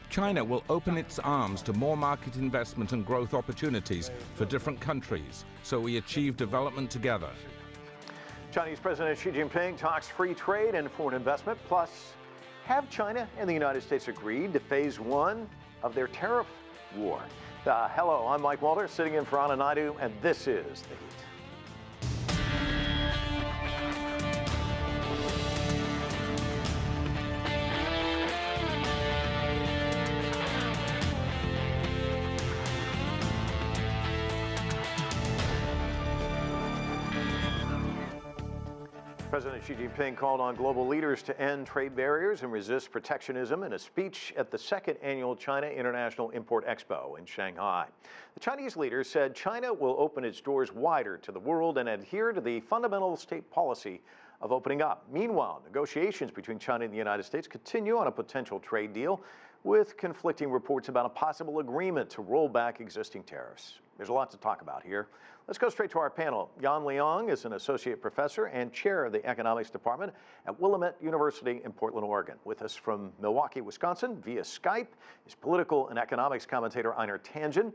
China will open its arms to more market investment and growth opportunities for different countries, so we achieve development together. Chinese President Xi Jinping talks free trade and foreign investment. Plus, have China and the United States agreed to phase one of their tariff war? Hello, I'm Mike Walter, sitting in for Anna Naidu, and this is The Heat. President Xi Jinping called on global leaders to end trade barriers and resist protectionism in a speech at the second annual China International Import Expo in Shanghai. The Chinese leader said China will open its doors wider to the world and adhere to the fundamental state policy of opening up. Meanwhile, negotiations between China and the United States continue on a potential trade deal, with conflicting reports about a possible agreement to roll back existing tariffs. There's a lot to talk about here. Let's go straight to our panel. Yan Liang is an associate professor and chair of the economics department at Willamette University in Portland, Oregon. With us from Milwaukee, Wisconsin, via Skype, is political and economics commentator Einar Tangen.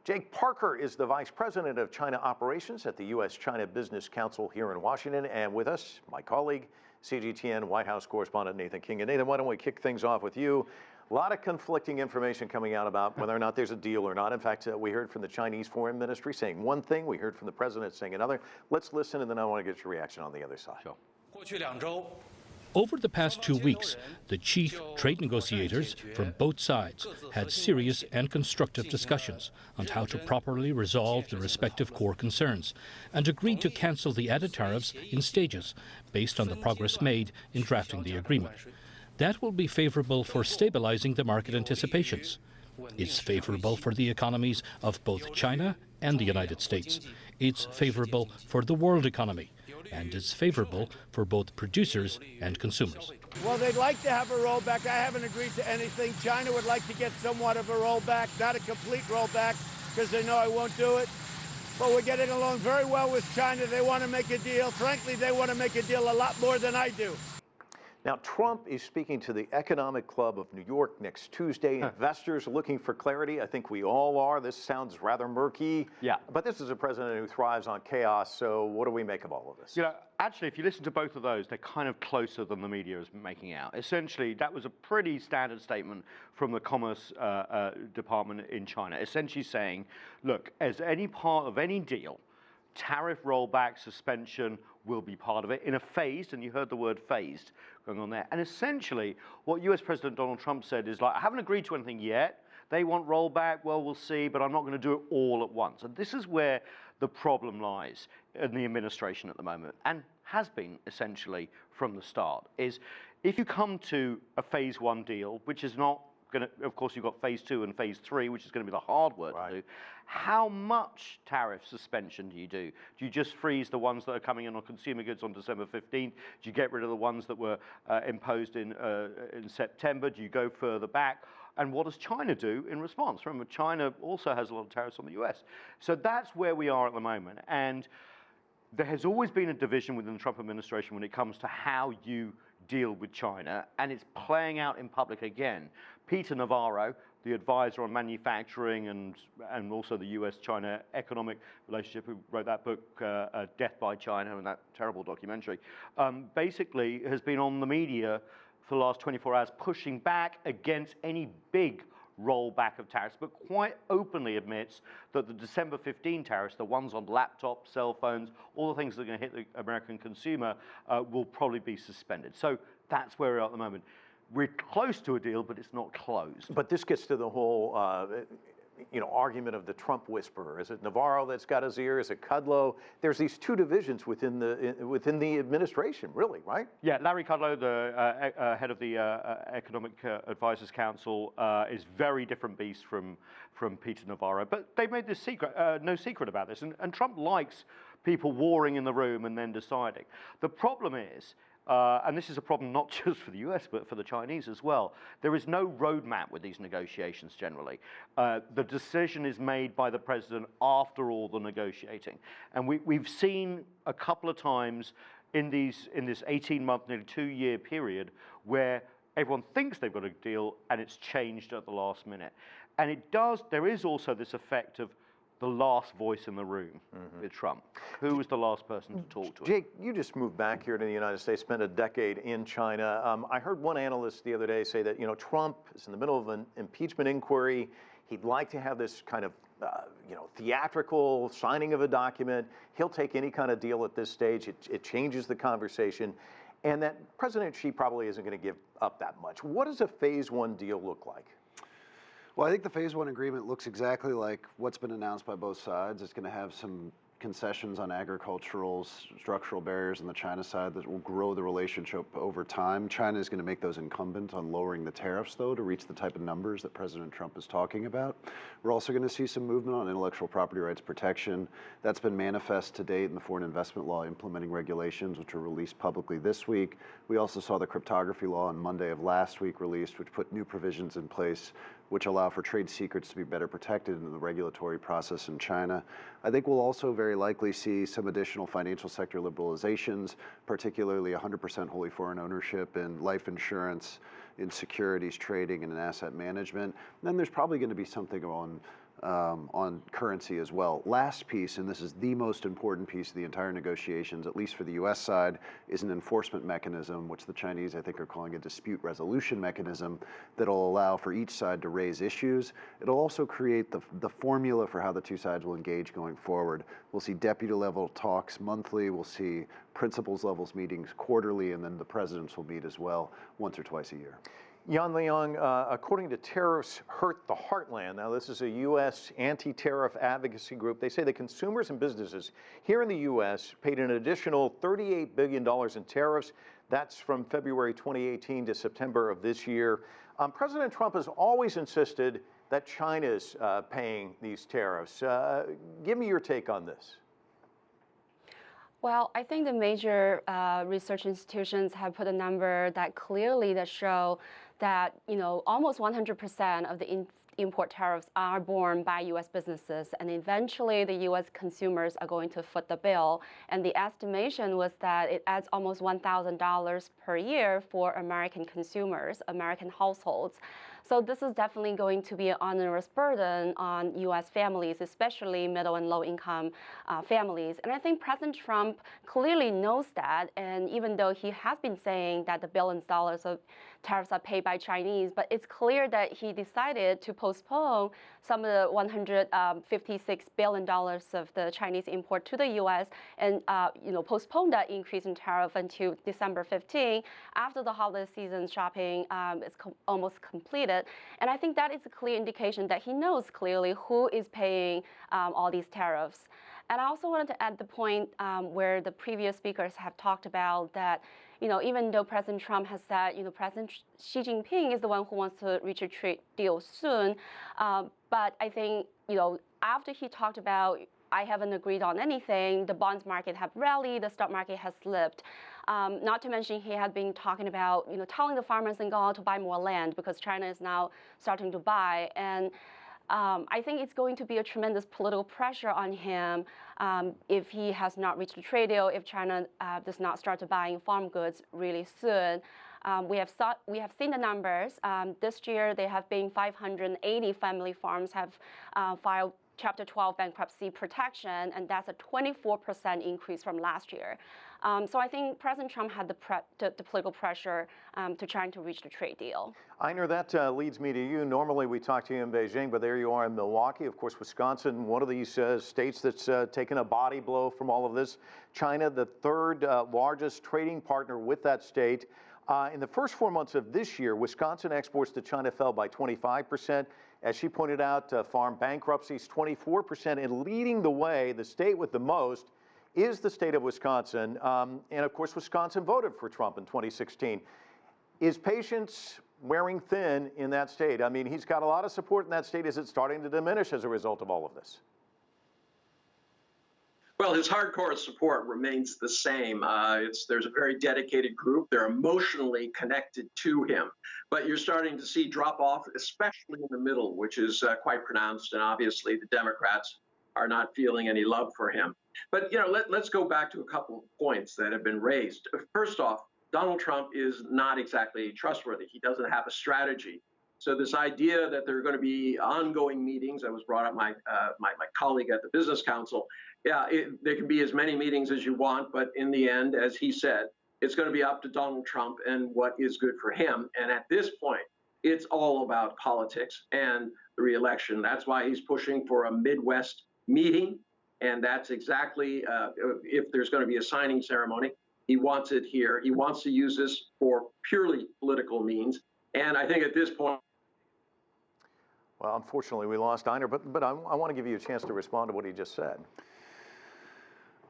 Jake Parker is the vice president of China operations at the USChina Business Council here in Washington. And with us, my colleague, CGTN White House correspondent Nathan King. And Nathan, why don't we kick things off with you? A lot of conflicting information coming out about whether or not there's a deal or not. In fact, we heard from the Chinese Foreign Ministry saying one thing. We heard from the president saying another. Let's listen, and then I want to get your reaction on the other side. Sure. Over the past 2 weeks, the chief trade negotiators from both sides had serious and constructive discussions on how to properly resolve the respective core concerns and agreed to cancel the added tariffs in stages based on the progress made in drafting the agreement. That will be favorable for stabilizing the market anticipations. It's favorable for the economies of both China and the United States. It's favorable for the world economy, and it's favorable for both producers and consumers. Well, they'd like to have a rollback. I haven't agreed to anything. China would like to get somewhat of a rollback, not a complete rollback, because they know I won't do it. But we're getting along very well with China. They want to make a deal. Frankly, they want to make a deal a lot more than I do. Now, Trump is speaking to the Economic Club of New York next Tuesday. Investors are looking for clarity. I think we all are. This sounds rather murky. Yeah. But this is a president who thrives on chaos. So what do we make of all of this? You know, actually, if you listen to both of those, they're kind of closer than the media is making out. Essentially, that was a pretty standard statement from the Commerce Department in China, essentially saying, look, as any part of any deal, tariff rollback, suspension will be part of it in a phased, and you heard the word phased going on there. And essentially, what US President Donald Trump said is like, I haven't agreed to anything yet. They want rollback, well, we'll see, but I'm not going to do it all at once. And this is where the problem lies in the administration at the moment, and has been essentially from the start, is if you come to a phase one deal, which is not going to, of course, you've got phase two and phase three, which is going to be the hard work to do. How much tariff suspension do you do? Do you just freeze the ones that are coming in on consumer goods on December 15th? Do you get rid of the ones that were imposed in September? Do you go further back? And what does China do in response? Remember, China also has a lot of tariffs on the US. So that's where we are at the moment. And there has always been a division within the Trump administration when it comes to how you deal with China, and it's playing out in public again. Peter Navarro, the advisor on manufacturing and also the US-China economic relationship, who wrote that book, Death by China, and that terrible documentary, basically has been on the media for the last 24 hours pushing back against any big rollback of tariffs, but quite openly admits that the December 15 tariffs, the ones on laptops, cell phones, all the things that are going to hit the American consumer, will probably be suspended. So that's where we're at the moment. We're close to a deal, but it's not closed. But this gets to the whole argument of the Trump whisperer. Is it Navarro that's got his ear? Is it Kudlow? There's these two divisions within the administration, really, right? Yeah, Larry Kudlow, the head of the Economic Advisors Council, is very different beast from Peter Navarro. But they made this secret, no secret about this, and Trump likes people warring in the room and then deciding. The problem is, and this is a problem not just for the US, but for the Chinese as well. There is no roadmap with these negotiations generally. The decision is made by the president after all the negotiating. And we've seen a couple of times in this 18-month, nearly 2-year period where everyone thinks they've got a deal, and it's changed at the last minute. And it does, there is also this effect of the last voice in the room with Trump. Who was the last person to talk to him? Jake, you just moved back here to the United States, spent a decade in China. I heard one analyst the other day say that, Trump is in the middle of an impeachment inquiry. He'd like to have this kind of, theatrical signing of a document. He'll take any kind of deal at this stage. It changes the conversation. And that President Xi probably isn't going to give up that much. What does a phase one deal look like? Well, I think the phase one agreement looks exactly like what's been announced by both sides. It's going to have some concessions on agricultural structural barriers on the China side that will grow the relationship over time. China is going to make those incumbent on lowering the tariffs, though, to reach the type of numbers that President Trump is talking about. We're also going to see some movement on intellectual property rights protection. That's been manifest to date in the foreign investment law implementing regulations, which were released publicly this week. We also saw the cryptography law on Monday of last week released, which put new provisions in place which allow for trade secrets to be better protected in the regulatory process in China. I think we'll also very likely see some additional financial sector liberalizations, particularly 100% wholly foreign ownership in life insurance, in securities trading, and in asset management. And then there's probably going to be something on currency as well. Last piece, and this is the most important piece of the entire negotiations, at least for the U.S. side, is an enforcement mechanism, which the Chinese, I think, are calling a dispute resolution mechanism that'll allow for each side to raise issues. It'll also create the formula for how the two sides will engage going forward. We'll see deputy level talks monthly. We'll see principals levels meetings quarterly, and then the presidents will meet as well once or twice a year. Yan Liang, according to Tariffs Hurt the Heartland, now this is a U.S. anti-tariff advocacy group, they say that consumers and businesses here in the U.S. paid an additional $38 billion in tariffs. That's from February 2018 to September of this year. President Trump has always insisted that China's paying these tariffs. Give me your take on this. Well, I think the major research institutions have put a number that clearly show that almost 100% of the import tariffs are borne by U.S. businesses, and eventually the U.S. consumers are going to foot the bill. And the estimation was that it adds almost $1,000 per year for American consumers, American households. So this is definitely going to be an onerous burden on U.S. families, especially middle and low-income families. And I think President Trump clearly knows that. And even though he has been saying that the billions of dollars of tariffs are paid by Chinese, but it's clear that he decided to postpone some of the $156 billion of the Chinese import to the U.S. and postpone that increase in tariff until December 15, after the holiday season shopping is almost completed. And I think that is a clear indication that he knows clearly who is paying all these tariffs. And I also wanted to add the point where the previous speakers have talked about that, even though President Trump has said, President Xi Jinping is the one who wants to reach a trade deal soon. But I think, after he talked about, I haven't agreed on anything, the bonds market have rallied, the stock market has slipped. Not to mention he had been talking about, telling the farmers in Gaul to buy more land because China is now starting to buy. And I think it's going to be a tremendous political pressure on him if he has not reached a trade deal, if China does not start to buying farm goods really soon. We have seen the numbers. This year, there have been 580 family farms have filed Chapter 12 bankruptcy protection, and that's a 24% increase from last year. So I think President Trump had the political pressure to trying to reach the trade deal. Einar, that leads me to you. Normally we talk to you in Beijing, but there you are in Milwaukee. Of course, Wisconsin, one of these states that's taken a body blow from all of this. China, the third largest trading partner with that state. In the first 4 months of this year, Wisconsin exports to China fell by 25%. As she pointed out, farm bankruptcies 24%, and leading the way, the state with the most is the state of Wisconsin. And of course, Wisconsin voted for Trump in 2016. Is patience wearing thin in that state? I mean, he's got a lot of support in that state. Is it starting to diminish as a result of all of this? Well, his hardcore support remains the same. There's a very dedicated group. They're emotionally connected to him. But you're starting to see drop off, especially in the middle, which is quite pronounced. And obviously, the Democrats are not feeling any love for him. But, let's go back to a couple of points that have been raised. First off, Donald Trump is not exactly trustworthy. He doesn't have a strategy. So this idea that there are going to be ongoing meetings, that was brought up my colleague at the Business Council. Yeah, there can be as many meetings as you want, but in the end, as he said, it's going to be up to Donald Trump and what is good for him. And at this point, it's all about politics and the re-election. That's why he's pushing for a Midwest meeting. And that's exactly, if there's going to be a signing ceremony, he wants it here. He wants to use this for purely political means. And I think at this point, well, unfortunately, we lost Einar, but I want to give you a chance to respond to what he just said.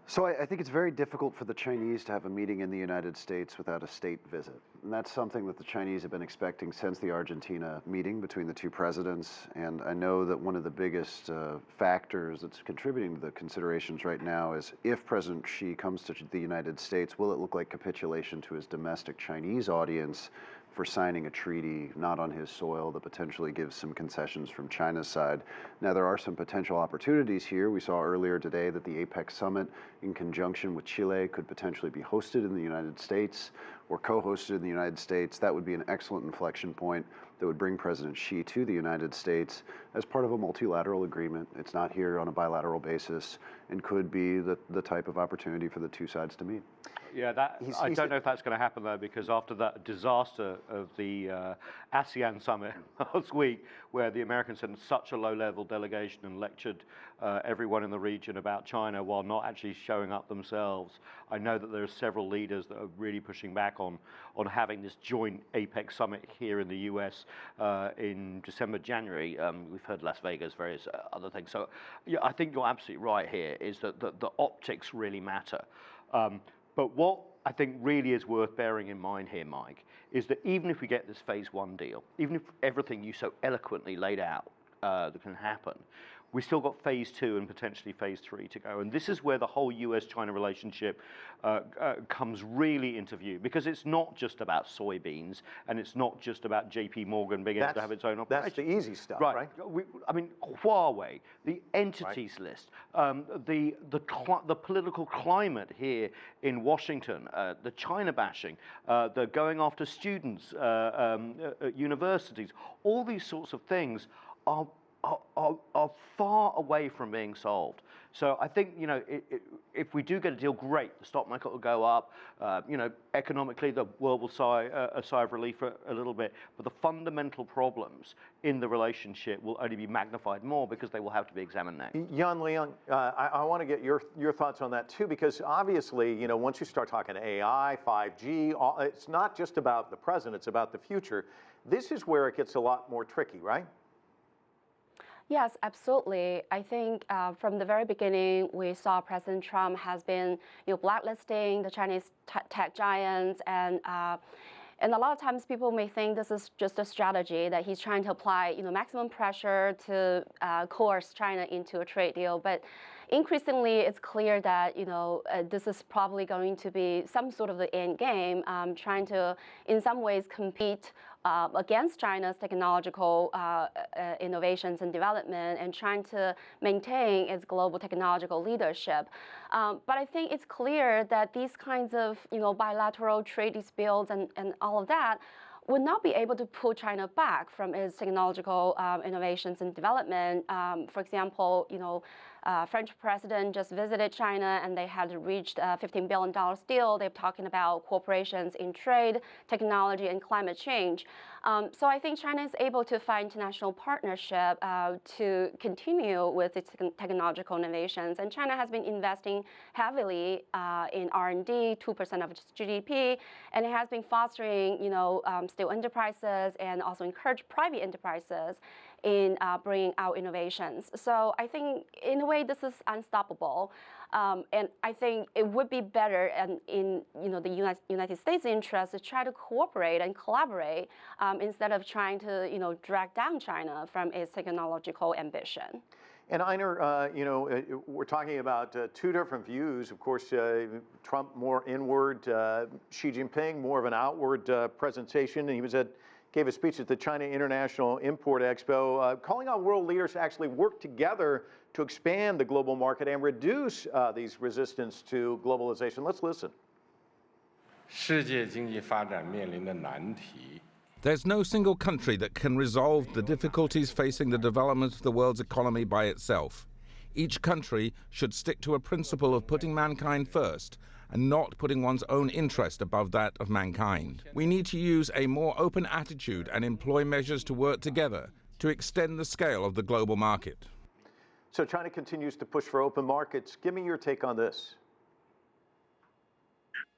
So I think it's very difficult for the Chinese to have a meeting in the United States without a state visit. And that's something that the Chinese have been expecting since the Argentina meeting between the two presidents. And I know that one of the biggest factors that's contributing to the considerations right now is if President Xi comes to the United States, will it look like capitulation to his domestic Chinese audience for signing a treaty not on his soil that potentially gives some concessions from China's side? Now, there are some potential opportunities here. We saw earlier today that the APEC summit in conjunction with Chile could potentially be hosted in the United States or co-hosted in the United States. That would be an excellent inflection point that would bring President Xi to the United States as part of a multilateral agreement. It's not here on a bilateral basis and could be the type of opportunity for the two sides to meet. Yeah, I don't know if that's going to happen, though, because after that disaster of the ASEAN summit last week, where the Americans sent such a low-level delegation and lectured everyone in the region about China while not actually showing up themselves, I know that there are several leaders that are really pushing back on having this joint APEC summit here in the US in December, January. We've heard Las Vegas, various other things. So yeah, I think you're absolutely right here, is that the optics really matter. But what I think really is worth bearing in mind here, Mike, is that even if we get this phase one deal, even if everything you so eloquently laid out that can happen, we still got phase two and potentially phase three to go. And this is where the whole US-China relationship comes really into view, because it's not just about soybeans and it's not just about JP Morgan being able to have its own operation. That's the easy stuff, right? I mean, Huawei, the entities list, the political climate here in Washington, the China bashing, the going after students at universities, all these sorts of things are far away from being solved. So I think, you know, if we do get a deal, great. The stock market will go up. You know, economically, the world will sigh a sigh of relief for a little bit. But the fundamental problems in the relationship will only be magnified more because they will have to be examined next. Yan Liang, I want to get your thoughts on that too, because obviously, you know, once you start talking AI, 5G, it's not just about the present, it's about the future. This is where it gets a lot more tricky, right? Yes, absolutely. I think from the very beginning, we saw President Trump has been, blacklisting the Chinese tech giants, and a lot of times people may think this is just a strategy that he's trying to apply, maximum pressure to coerce China into a trade deal. But increasingly, it's clear that this is probably going to be some sort of the end game, trying to, in some ways, compete against China's technological innovations and development, and trying to maintain its global technological leadership. But I think it's clear that these kinds of bilateral trade disputes and all of that would not be able to pull China back from its technological innovations and development. For example, French president just visited China, and they had reached a $15 billion deal. They're talking about cooperations in trade, technology, and climate change. So I think China is able to find international partnership to continue with its technological innovations. And China has been investing heavily in R&D, 2% of its GDP, and it has been fostering, still enterprises, and also encourage private enterprises in bringing out innovations. So I think, in a way, this is unstoppable. And I think it would be better in the United States' interest to try to cooperate and collaborate instead of trying to drag down China from its technological ambition. And Einar, we're talking about two different views. Of course, Trump more inward, Xi Jinping more of an outward presentation. And he gave a speech at the China International Import Expo, calling on world leaders to actually work together to expand the global market and reduce these resistance to globalization. Let's listen. 世界经济发展面临的难题。 There's no single country that can resolve the difficulties facing the development of the world's economy by itself. Each country should stick to a principle of putting mankind first and not putting one's own interest above that of mankind. We need to use a more open attitude and employ measures to work together to extend the scale of the global market. So China continues to push for open markets. Give me your take on this.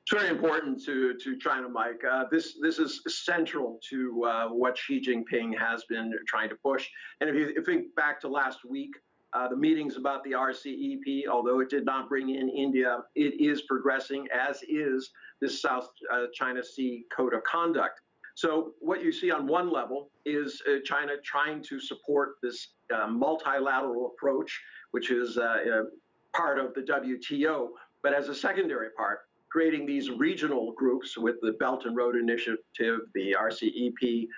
It's very important to China, Mike. This is central to what Xi Jinping has been trying to push. And if you think back to last week, the meetings about the RCEP, although it did not bring in India, it is progressing, as is this South China Sea Code of Conduct. So what you see on one level is China trying to support this multilateral approach, which is part of the WTO, but as a secondary part, creating these regional groups with the Belt and Road Initiative, the RCEP,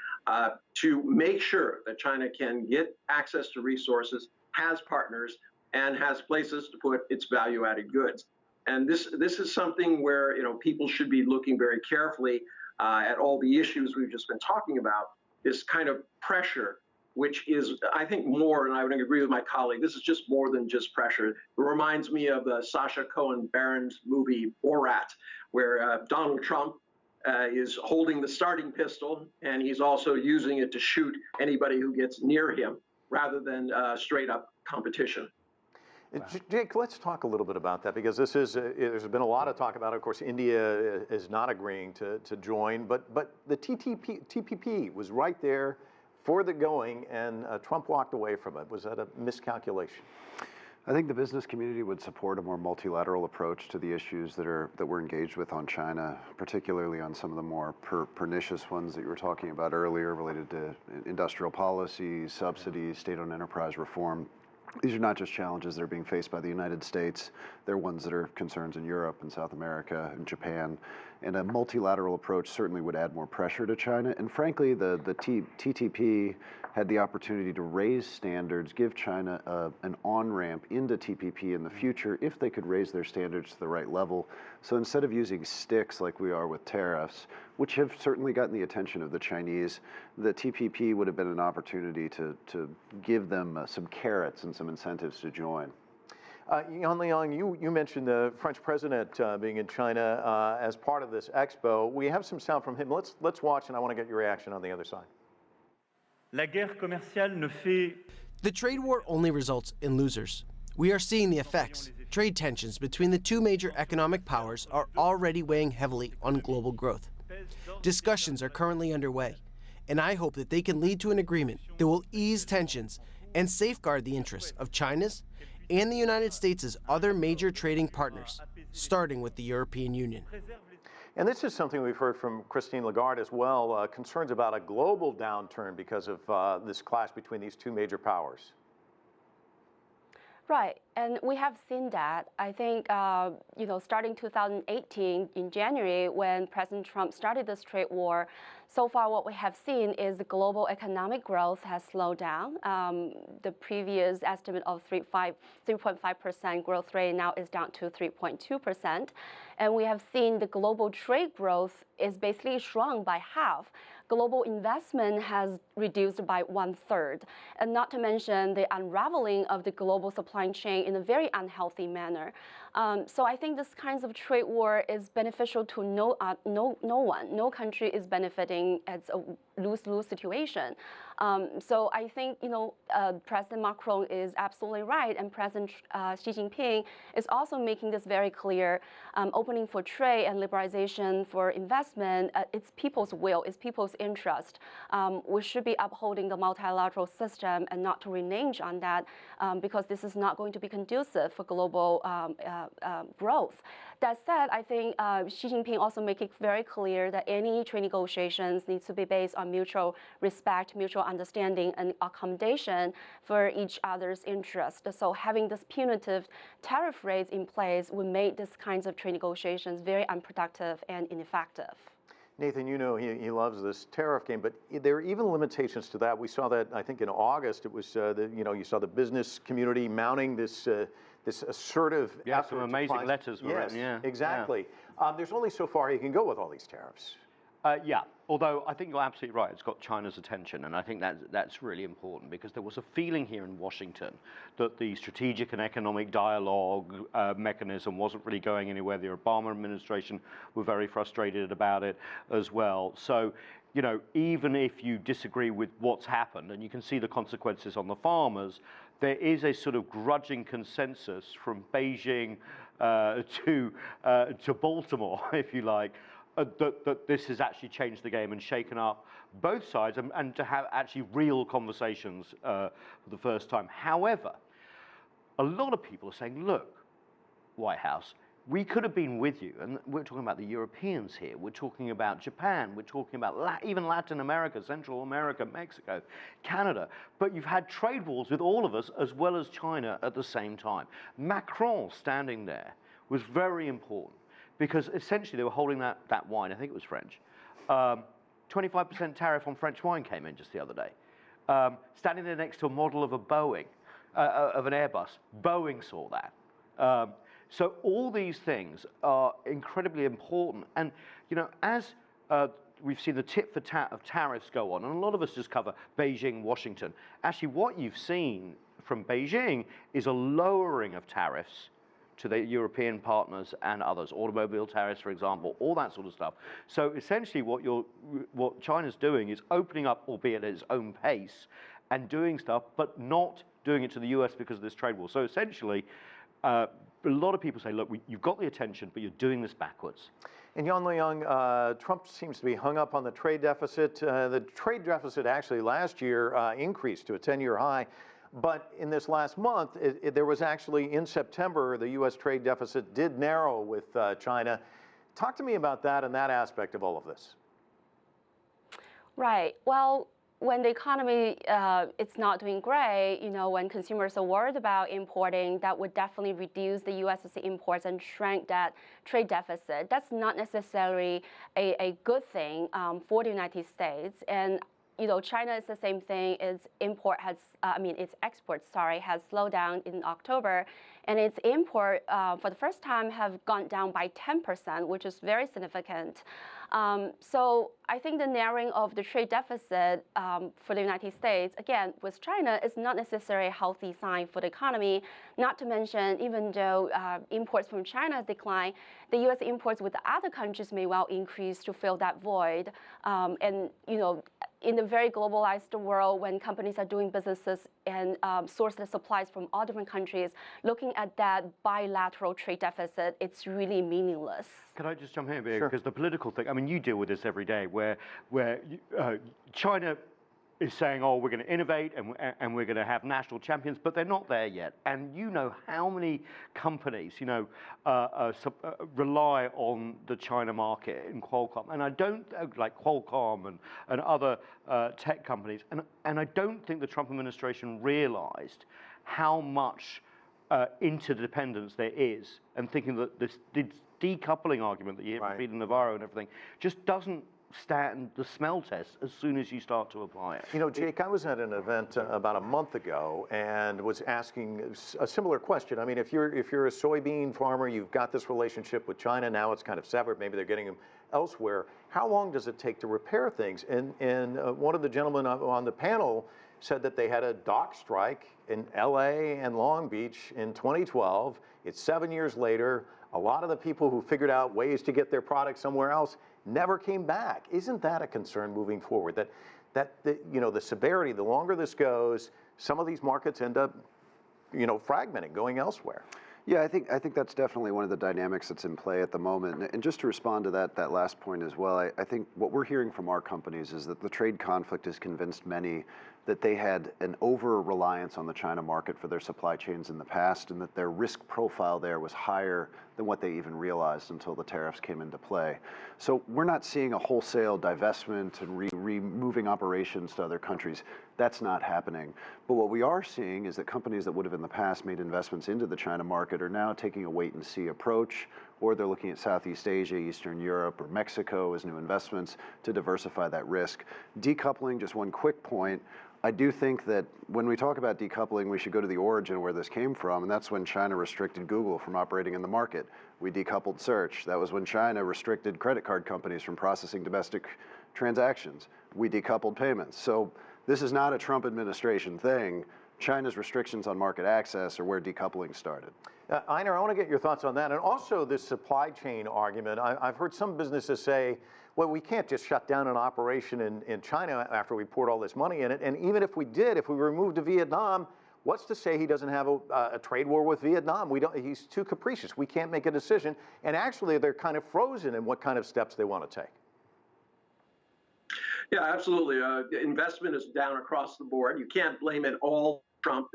to make sure that China can get access to resources, has partners, and has places to put its value-added goods. And this is something where people should be looking very carefully at all the issues we've just been talking about. This kind of pressure, which is, I think, more, and I would agree with my colleague, this is just more than just pressure. It reminds me of the Sacha Cohen Baron's movie Borat, where Donald Trump is holding the starting pistol, and he's also using it to shoot anybody who gets near him, rather than straight up competition. Jake, let's talk a little bit about that, because this is, there's been a lot of talk about it. Of course, India is not agreeing to join, but the TPP was right there for the going, and Trump walked away from it. Was that a miscalculation? I think the business community would support a more multilateral approach to the issues that we're engaged with on China, particularly on some of the more pernicious ones that you were talking about earlier, related to industrial policies, subsidies, state-owned enterprise reform. These are not just challenges that are being faced by the United States. They're ones that are concerns in Europe and South America and Japan. And a multilateral approach certainly would add more pressure to China. And frankly, the TTP had the opportunity to raise standards, give China an on-ramp into TPP in the future if they could raise their standards to the right level. So instead of using sticks like we are with tariffs, which have certainly gotten the attention of the Chinese, the TPP would have been an opportunity to give them some carrots and some incentives to join. Yan Liang, you mentioned the French president being in China as part of this expo. We have some sound from him. Let's watch, and I want to get your reaction on the other side. La guerre commerciale ne fait... The trade war only results in losers. We are seeing the effects. Trade tensions between the two major economic powers are already weighing heavily on global growth. Discussions are currently underway, and I hope that they can lead to an agreement that will ease tensions and safeguard the interests of China's and the United States' other major trading partners, starting with the European Union. And this is something we've heard from Christine Lagarde as well, concerns about a global downturn because of this clash between these two major powers. Right, and we have seen that. I think, starting 2018 in January, when President Trump started this trade war, so far what we have seen is the global economic growth has slowed down. The previous estimate of 3.5% growth rate now is down to 3.2%. And we have seen the global trade growth is basically shrunk by half. Global investment has reduced by 1/3, and not to mention the unraveling of the global supply chain in a very unhealthy manner. So I think this kinds of trade war is beneficial to no one. No country is benefiting. It's a lose-lose situation. So I think President Macron is absolutely right, and President Xi Jinping is also making this very clear. Opening for trade and liberalization for investment, it's people's will, it's people's interest. We should be upholding the multilateral system and not to renege on that, because this is not going to be conducive for global growth. That said, I think Xi Jinping also make it very clear that any trade negotiations needs to be based on mutual respect, mutual understanding, and accommodation for each other's interest. So having this punitive tariff rates in place would make this kinds of trade negotiations very unproductive and ineffective. Nathan, he loves this tariff game, but there are even limitations to that. We saw that, I think, in August. It was, you saw the business community mounting this this assertive effort. Some amazing letters were written, yeah. Exactly. There's only so far you can go with all these tariffs. Yeah, although I think you're absolutely right. It's got China's attention, and I think that's really important because there was a feeling here in Washington that the strategic and economic dialogue mechanism wasn't really going anywhere. The Obama administration were very frustrated about it as well. So, you know, even if you disagree with what's happened, and you can see the consequences on the farmers, there is a sort of grudging consensus from Beijing to Baltimore, if you like, that this has actually changed the game and shaken up both sides, and to have actually real conversations for the first time. However, a lot of people are saying, look, White House, we could have been with you, and we're talking about the Europeans here, we're talking about Japan, we're talking about even Latin America, Central America, Mexico, Canada, but you've had trade wars with all of us as well as China at the same time. Macron standing there was very important, because essentially they were holding that wine, I think it was French. 25% tariff on French wine came in just the other day. Standing there next to a model of a Boeing, of an Airbus, Boeing saw that. So all these things are incredibly important. And, you know, as we've seen the tit for tat of tariffs go on, and a lot of us just cover Beijing, Washington. Actually, what you've seen from Beijing is a lowering of tariffs to the European partners and others, automobile tariffs, for example, all that sort of stuff. So essentially what China's doing is opening up, albeit at its own pace, and doing stuff, but not doing it to the US because of this trade war. So essentially, a lot of people say, look, you've got the attention, but you're doing this backwards. And Yan Liang, Trump seems to be hung up on the trade deficit. The trade deficit actually last year increased to a 10-year high. But in this last month, there was actually, in September, the U.S. trade deficit did narrow with China. Talk to me about that and that aspect of all of this. Right. Well, when the economy it's not doing great, you know, when consumers are worried about importing, that would definitely reduce the U.S.'s imports and shrink that trade deficit. That's not necessarily a good thing for the United States. And you know, China is the same thing. Its exports, has slowed down in October, and its import for the first time have gone down by 10%, which is very significant. So I think the narrowing of the trade deficit for the United States, again, with China, is not necessarily a healthy sign for the economy. Not to mention, even though imports from China has declined, the U.S. imports with other countries may well increase to fill that void. And you know, in a very globalized world, when companies are doing businesses and source the supplies from all different countries, looking at that bilateral trade deficit, it's really meaningless. Can I just jump in here? Sure. Because the political thing, I mean, you deal with this every day, where China is saying, oh, we're going to innovate and we're going to have national champions, but they're not there yet. And you know how many companies, you know, rely on the China market in Qualcomm. And I don't, like Qualcomm and other tech companies, and I don't think the Trump administration realized how much interdependence there is, and thinking that this decoupling argument that you hear from Peter Navarro and everything just doesn't stand the smell test as soon as you start to apply it. You know, Jake, I was at an event about a month ago and was asking a similar question. I mean, if you're a soybean farmer, you've got this relationship with China, now it's kind of severed, maybe they're getting them elsewhere. How long does it take to repair things? And one of the gentlemen on the panel said that they had a dock strike in LA and Long Beach in 2012. It's 7 years later. A lot of the people who figured out ways to get their product somewhere else never came back. Isn't that a concern moving forward? That you know, the severity, the longer this goes, some of these markets end up, you know, fragmenting, going elsewhere. Yeah, I think that's definitely one of the dynamics that's in play at the moment. And just to respond to that last point as well, I think what we're hearing from our companies is that the trade conflict has convinced many that they had an over-reliance on the China market for their supply chains in the past, and that their risk profile there was higher than what they even realized until the tariffs came into play. So we're not seeing a wholesale divestment and removing operations to other countries. That's not happening. But what we are seeing is that companies that would have in the past made investments into the China market are now taking a wait-and-see approach, or they're looking at Southeast Asia, Eastern Europe, or Mexico as new investments to diversify that risk. Decoupling, just one quick point, I do think that when we talk about decoupling, we should go to the origin where this came from, and that's when China restricted Google from operating in the market. We decoupled search. That was when China restricted credit card companies from processing domestic transactions. We decoupled payments. So this is not a Trump administration thing. China's restrictions on market access are where decoupling started. Einar, I want to get your thoughts on that. And also this supply chain argument. I've heard some businesses say, well, we can't just shut down an operation in China after we poured all this money in it. And even if we did, if we were moved to Vietnam, what's to say he doesn't have a trade war with Vietnam? He's too capricious. We can't make a decision. And actually, they're kind of frozen in what kind of steps they want to take. Yeah, absolutely. Investment is down across the board. You can't blame it all Trump.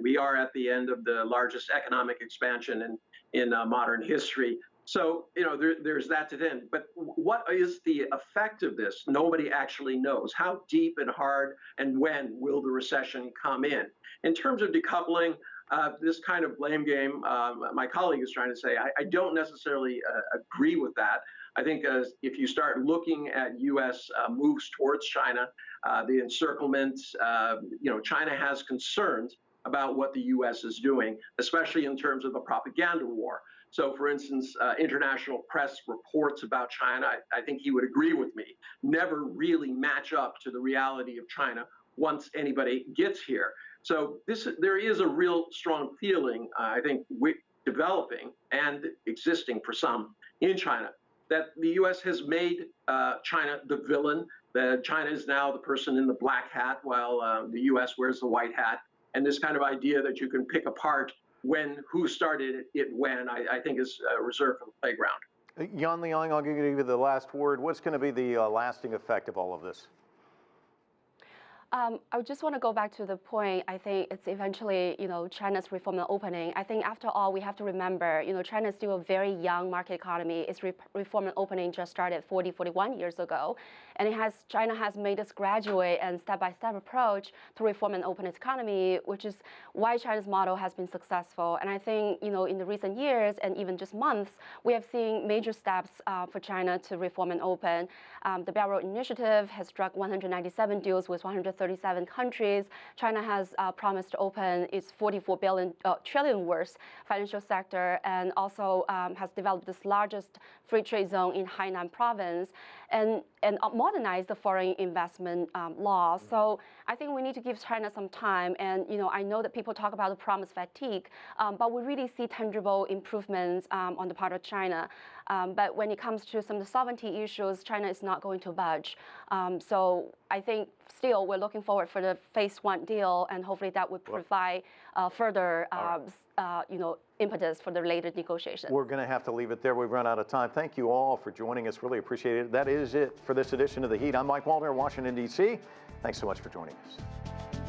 We are at the end of the largest economic expansion in modern history. So, there's that to then. But what is the effect of this? Nobody actually knows. How deep and hard and when will the recession come in? In terms of decoupling, this kind of blame game, my colleague is trying to say, I don't necessarily agree with that. I think if you start looking at U.S. Moves towards China, the encirclement, China has concerns about what the U.S. is doing, especially in terms of the propaganda war. So, for instance, international press reports about China, I think he would agree with me, never really match up to the reality of China once anybody gets here. So there is a real strong feeling, I think, developing and existing for some in China, that the U.S. has made China the villain, that China is now the person in the black hat while the U.S. wears the white hat. And this kind of idea that you can pick apart who started it when, I think is reserved for the playground. Yan Liang, I'll give you the last word. What's going to be the lasting effect of all of this? I just want to go back to the point. I think it's eventually, China's reform and opening. I think after all, we have to remember, China is still a very young market economy. Its reform and opening just started 41 years ago. And China has made this graduate and step-by-step approach to reform and open its economy, which is why China's model has been successful. And I think, in the recent years and even just months, we have seen major steps for China to reform and open. The Belt Road Initiative has struck 197 deals with 137 countries. China has promised to open its 44 trillion worth financial sector, and also has developed this largest free trade zone in Hainan province, and modernize the foreign investment law. So I think we need to give China some time. And I know that people talk about the promise fatigue, but we really see tangible improvements on the part of China. But when it comes to some of the sovereignty issues, China is not going to budge. So I think still we're looking forward for the phase 1 deal, and hopefully that would provide further impetus for the later negotiations. We're going to have to leave it there. We've run out of time. Thank you all for joining us. Really appreciate it. That is it for this edition of The Heat. I'm Mike Waldner, Washington, D.C. Thanks so much for joining us.